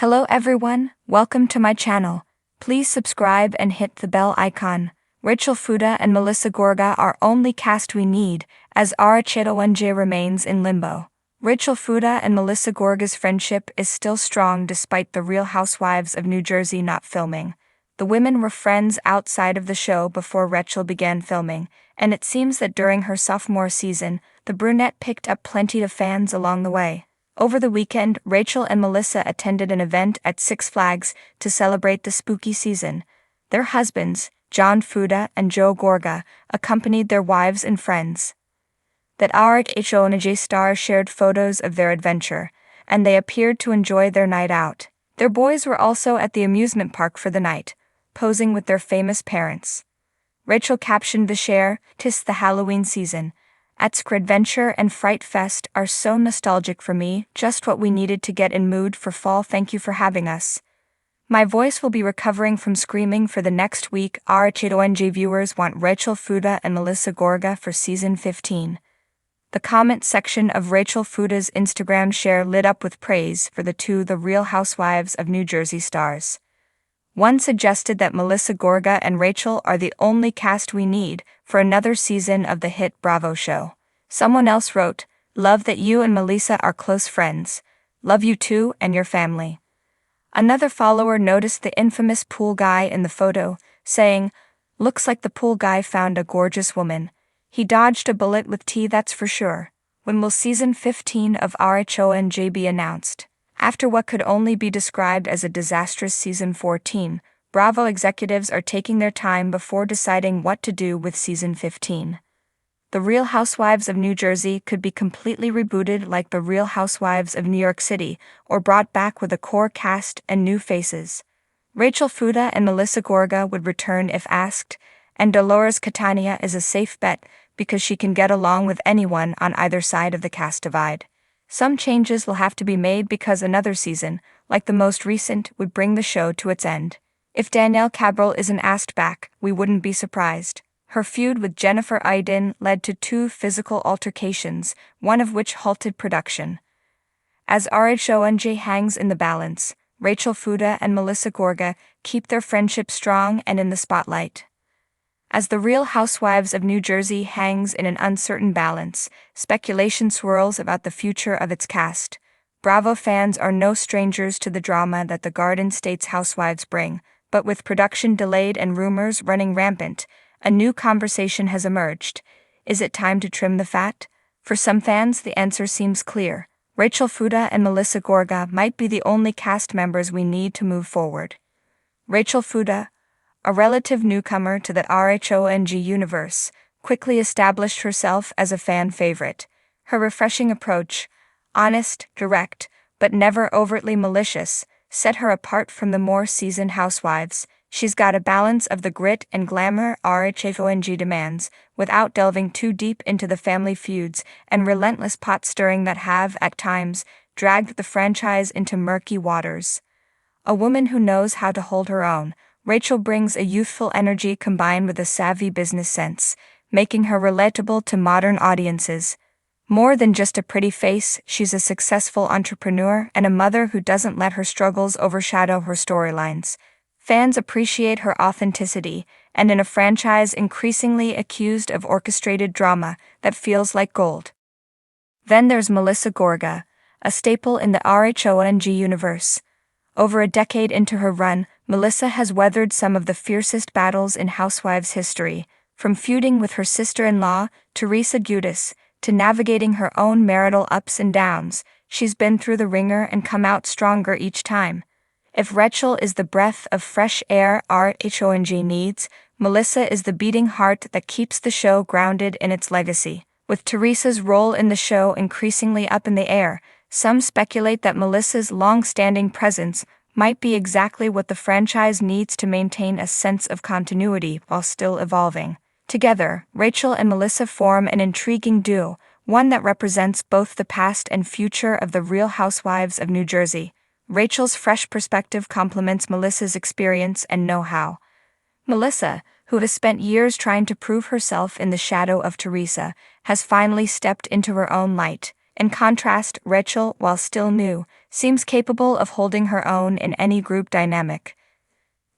Hello everyone, welcome to my channel. Please subscribe and hit the bell icon. Rachel Fuda and Melissa Gorga are only cast we need, as RHONJ remains in limbo. Rachel Fuda and Melissa Gorga's friendship is still strong despite the Real Housewives of New Jersey not filming. The women were friends outside of the show before Rachel began filming, and it seems that during her sophomore season, the brunette picked up plenty of fans along the way. Over the weekend, Rachel and Melissa attended an event at Six Flags to celebrate the spooky season. Their husbands, John Fuda and Joe Gorga, accompanied their wives and friends. That RHONJ stars shared photos of their adventure, and they appeared to enjoy their night out. Their boys were also at the amusement park for the night, posing with their famous parents. Rachel captioned the share, "'Tis the Halloween season. Adventure and Fright Fest are so nostalgic for me, just what we needed to get in mood for fall. Thank you for having us. My voice will be recovering from screaming for the next week. RHONJ viewers want Rachel Fuda and Melissa Gorga for season 15. The comment section of Rachel Fuda's Instagram share lit up with praise for the Real Housewives of New Jersey stars. One suggested that Melissa Gorga and Rachel are the only cast we need for another season of the hit Bravo show. Someone else wrote, "Love that you and Melissa are close friends. Love you too and your family." Another follower noticed the infamous pool guy in the photo, saying, "Looks like the pool guy found a gorgeous woman. He dodged a bullet with tea, that's for sure." When will season 15 of RHONJ be announced? After what could only be described as a disastrous season 14, Bravo executives are taking their time before deciding what to do with season 15. The Real Housewives of New Jersey could be completely rebooted like the Real Housewives of New York City, or brought back with a core cast and new faces. Rachel Fuda and Melissa Gorga would return if asked, and Dolores Catania is a safe bet because she can get along with anyone on either side of the cast divide. Some changes will have to be made because another season, like the most recent, would bring the show to its end. If Danielle Cabral isn't asked back, we wouldn't be surprised. Her feud with Jennifer Aydin led to 2 physical altercations, one of which halted production. As RHONJ hangs in the balance, Rachel Fuda and Melissa Gorga keep their friendship strong and in the spotlight. As the Real Housewives of New Jersey hangs in an uncertain balance, speculation swirls about the future of its cast. Bravo fans are no strangers to the drama that the Garden State's housewives bring, but with production delayed and rumors running rampant, a new conversation has emerged. Is it time to trim the fat? For some fans, the answer seems clear. Rachel Fuda and Melissa Gorga might be the only cast members we need to move forward. Rachel Fuda, a relative newcomer to the RHONJ universe, quickly established herself as a fan favorite. Her refreshing approach, honest, direct, but never overtly malicious, set her apart from the more seasoned housewives. She's got a balance of the grit and glamour RHONJ demands, without delving too deep into the family feuds and relentless pot-stirring that have, at times, dragged the franchise into murky waters. A woman who knows how to hold her own, Rachel brings a youthful energy combined with a savvy business sense, making her relatable to modern audiences. More than just a pretty face, she's a successful entrepreneur and a mother who doesn't let her struggles overshadow her storylines. Fans appreciate her authenticity, and in a franchise increasingly accused of orchestrated drama that feels like gold. Then there's Melissa Gorga, a staple in the RHONJ universe. Over a decade into her run, Melissa has weathered some of the fiercest battles in Housewives history, from feuding with her sister-in-law, Teresa Giudice, to navigating her own marital ups and downs. She's been through the ringer and come out stronger each time. If Rachel is the breath of fresh air RHONJ needs, Melissa is the beating heart that keeps the show grounded in its legacy. With Teresa's role in the show increasingly up in the air, some speculate that Melissa's long-standing presence might be exactly what the franchise needs to maintain a sense of continuity while still evolving. Together, Rachel and Melissa form an intriguing duo, one that represents both the past and future of the Real Housewives of New Jersey. Rachel's fresh perspective complements Melissa's experience and know-how. Melissa, who has spent years trying to prove herself in the shadow of Teresa, has finally stepped into her own light. In contrast, Rachel, while still new, seems capable of holding her own in any group dynamic.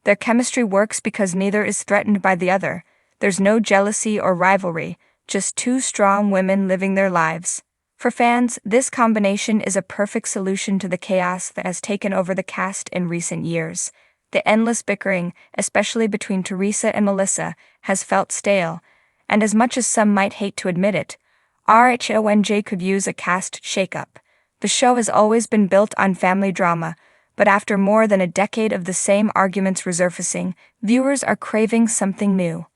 Their chemistry works because neither is threatened by the other. There's no jealousy or rivalry, just two strong women living their lives. For fans, this combination is a perfect solution to the chaos that has taken over the cast in recent years. The endless bickering, especially between Teresa and Melissa, has felt stale, and as much as some might hate to admit it, RHONJ could use a cast shakeup. The show has always been built on family drama, but after more than a decade of the same arguments resurfacing, viewers are craving something new.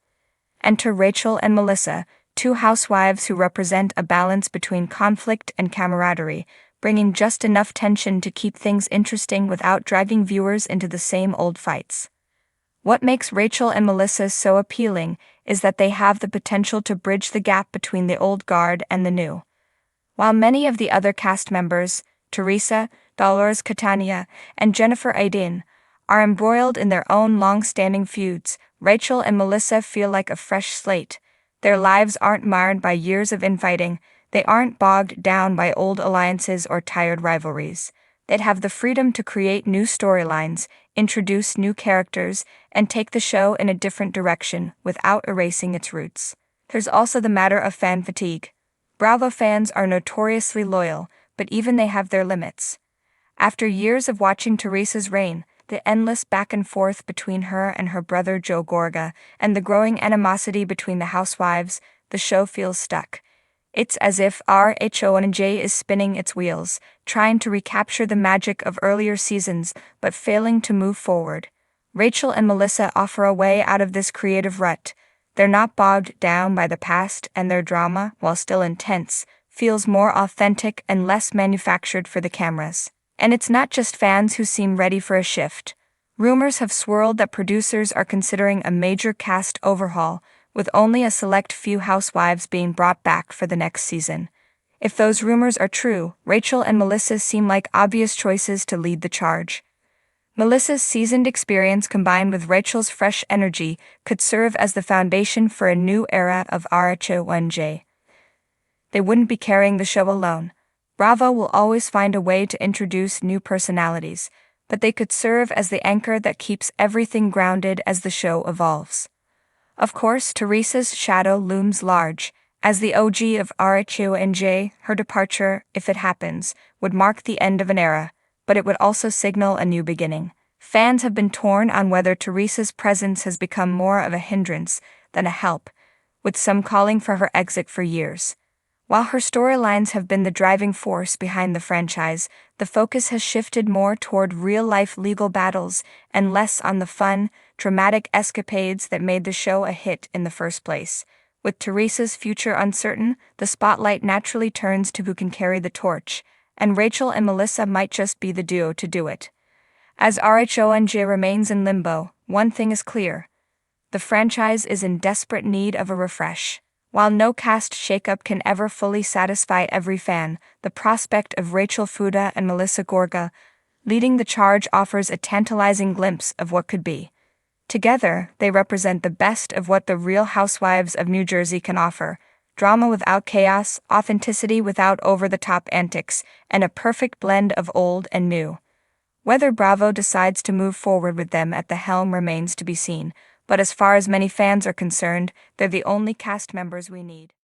Enter Rachel and Melissa, two housewives who represent a balance between conflict and camaraderie, bringing just enough tension to keep things interesting without dragging viewers into the same old fights. What makes Rachel and Melissa so appealing is that they have the potential to bridge the gap between the old guard and the new. While many of the other cast members, Teresa, Dolores Catania, and Jennifer Aydin, are embroiled in their own long-standing feuds, Rachel and Melissa feel like a fresh slate. Their lives aren't marred by years of infighting, they aren't bogged down by old alliances or tired rivalries. They'd have the freedom to create new storylines, introduce new characters, and take the show in a different direction without erasing its roots. There's also the matter of fan fatigue. Bravo fans are notoriously loyal, but even they have their limits. After years of watching Teresa's reign, the endless back and forth between her and her brother Joe Gorga, and the growing animosity between the housewives, the show feels stuck. It's as if RHONJ is spinning its wheels, trying to recapture the magic of earlier seasons, but failing to move forward. Rachel and Melissa offer a way out of this creative rut. They're not bogged down by the past, and their drama, while still intense, feels more authentic and less manufactured for the cameras. And it's not just fans who seem ready for a shift. Rumors have swirled that producers are considering a major cast overhaul, with only a select few housewives being brought back for the next season. If those rumors are true, Rachel and Melissa seem like obvious choices to lead the charge. Melissa's seasoned experience combined with Rachel's fresh energy could serve as the foundation for a new era of RHONJ. They wouldn't be carrying the show alone. Bravo will always find a way to introduce new personalities, but they could serve as the anchor that keeps everything grounded as the show evolves. Of course, Teresa's shadow looms large. As the OG of RHONJ, her departure, if it happens, would mark the end of an era, but it would also signal a new beginning. Fans have been torn on whether Teresa's presence has become more of a hindrance than a help, with some calling for her exit for years. While her storylines have been the driving force behind the franchise, the focus has shifted more toward real-life legal battles and less on the fun, dramatic escapades that made the show a hit in the first place. With Teresa's future uncertain, the spotlight naturally turns to who can carry the torch, and Rachel and Melissa might just be the duo to do it. As RHONJ remains in limbo, one thing is clear. The franchise is in desperate need of a refresh. While no cast shakeup can ever fully satisfy every fan, the prospect of Rachel Fuda and Melissa Gorga leading the charge offers a tantalizing glimpse of what could be. Together, they represent the best of what the Real Housewives of New Jersey can offer: drama without chaos, authenticity without over-the-top antics, and a perfect blend of old and new. Whether Bravo decides to move forward with them at the helm remains to be seen, but as far as many fans are concerned, they're the only cast members we need.